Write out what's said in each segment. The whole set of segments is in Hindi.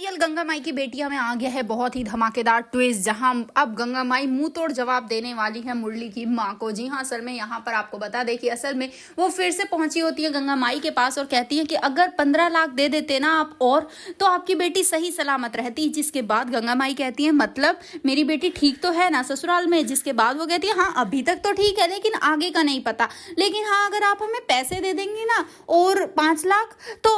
सीरियल गंगा माई की बेटियां में आ गया है बहुत ही धमाकेदार ट्विस्ट, जहां अब गंगा माई मुंह तोड़ जवाब देने वाली है मुरली की मां को। जी हां, असल में यहां पर आपको बता दें कि असल में वो फिर से पहुंची होती है गंगा माई के पास और कहती है कि अगर 15 लाख दे देते ना आप और तो आपकी बेटी सही सलामत रहती। जिसके बाद गंगा माई कहती है मतलब मेरी बेटी ठीक तो है ना ससुराल में। जिसके बाद वो कहती है हाँ अभी तक तो ठीक है लेकिन आगे का नहीं पता, लेकिन हाँ अगर आप हमें पैसे दे देंगी ना और 5 लाख तो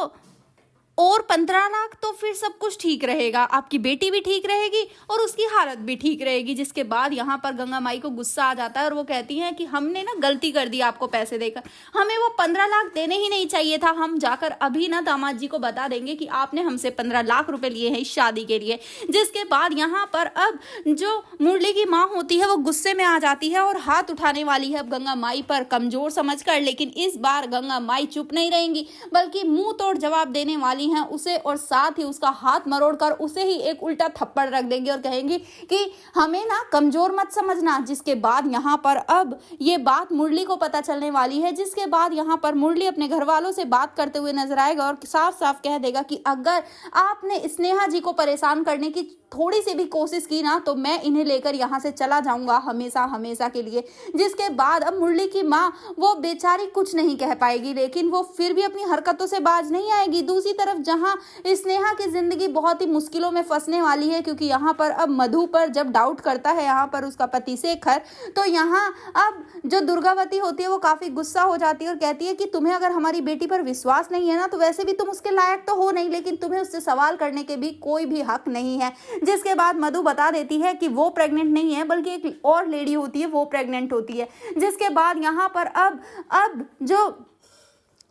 और 15 लाख तो फिर सब कुछ ठीक रहेगा, आपकी बेटी भी ठीक रहेगी और उसकी हालत भी ठीक रहेगी। जिसके बाद यहाँ पर गंगा माई को गुस्सा आ जाता है और वो कहती हैं कि हमने ना गलती कर दी आपको पैसे देकर, हमें वो 15 लाख देने ही नहीं चाहिए था। हम जाकर अभी ना दामाद जी को बता देंगे कि आपने हमसे 15 लाख रुपए लिए हैं इस शादी के लिए। जिसके बाद यहाँ पर अब जो मुरली की माँ होती है वो गुस्से में आ जाती है और हाथ उठाने वाली है अब गंगा माई पर कमजोर समझकर। लेकिन इस बार गंगा माई चुप नहीं रहेंगी बल्कि मुंह तोड़ जवाब देने वाली हैं उसे, और साथ ही उसका हाथ मरोड़कर उसे ही एक उल्टा थप्पड़ रख देंगी और कहेंगी कि हमें ना कमजोर मत समझना। जिसके बाद यहाँ पर अब ये बात मुरली को पता चलने वाली है। जिसके बाद यहाँ पर मुरली अपने घर वालों से बात करते हुए नजर आएगा और साफ साफ कह देगा कि अगर आपने स्नेहा जी को परेशान करने की थोड़ी सी भी कोशिश की ना तो मैं इन्हें लेकर यहाँ से चला जाऊंगा हमेशा हमेशा के लिए। जिसके बाद अब मुरली की माँ वो बेचारी कुछ नहीं कह पाएगी, लेकिन वो फिर भी अपनी हरकतों से बाज नहीं आएगी। दूसरी तरफ जहाँ स्नेहा की जिंदगी बहुत ही मुश्किलों में फंसने वाली है, क्योंकि यहाँ पर अब मधु पर जब डाउट करता है यहाँ पर उसका पति शेखर, तो यहाँ अब जो दुर्गावती होती है वो काफी गुस्सा हो जाती है और कहती है कि तुम्हें अगर हमारी बेटी पर विश्वास नहीं है ना तो वैसे भी तुम उसके लायक तो हो नहीं, लेकिन तुम्हें उससे सवाल करने के भी कोई भी हक नहीं है। जिसके बाद मधु बता देती है कि वो प्रेग्नेंट नहीं है बल्कि एक और लेडी होती है वो प्रेग्नेंट होती है। जिसके बाद यहाँ पर अब जो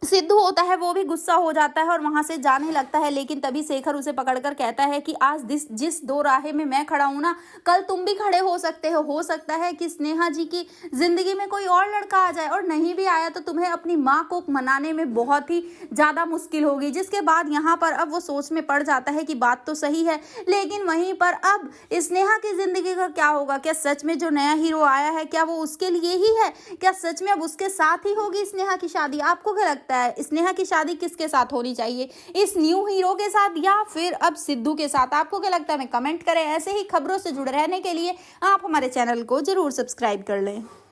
सिद्धू होता है वो भी गुस्सा हो जाता है और वहां से जाने लगता है, लेकिन तभी शेखर उसे पकड़कर कहता है कि आज जिस दो राहे में मैं खड़ा हूं ना कल तुम भी खड़े हो सकते हो सकता है कि स्नेहा जी की जिंदगी में कोई और लड़का आ जाए, और नहीं भी आया तो तुम्हें अपनी माँ को मनाने में बहुत ही ज्यादा मुश्किल होगी। जिसके बाद यहाँ पर अब वो सोच में पड़ जाता है कि बात तो सही है, लेकिन वहीं पर अब स्नेहा की जिंदगी का क्या होगा? क्या सच में जो नया हीरो आया है क्या वो उसके लिए ही है? क्या सच में अब उसके साथ ही होगी स्नेहा की शादी? आपको क्या लगता है स्नेहा की शादी किसके साथ होनी चाहिए, इस न्यू हीरो के साथ या फिर अब सिद्धू के साथ? आपको क्या लगता है हमें कमेंट करें। ऐसे ही खबरों से जुड़े रहने के लिए आप हमारे चैनल को जरूर सब्सक्राइब कर लें।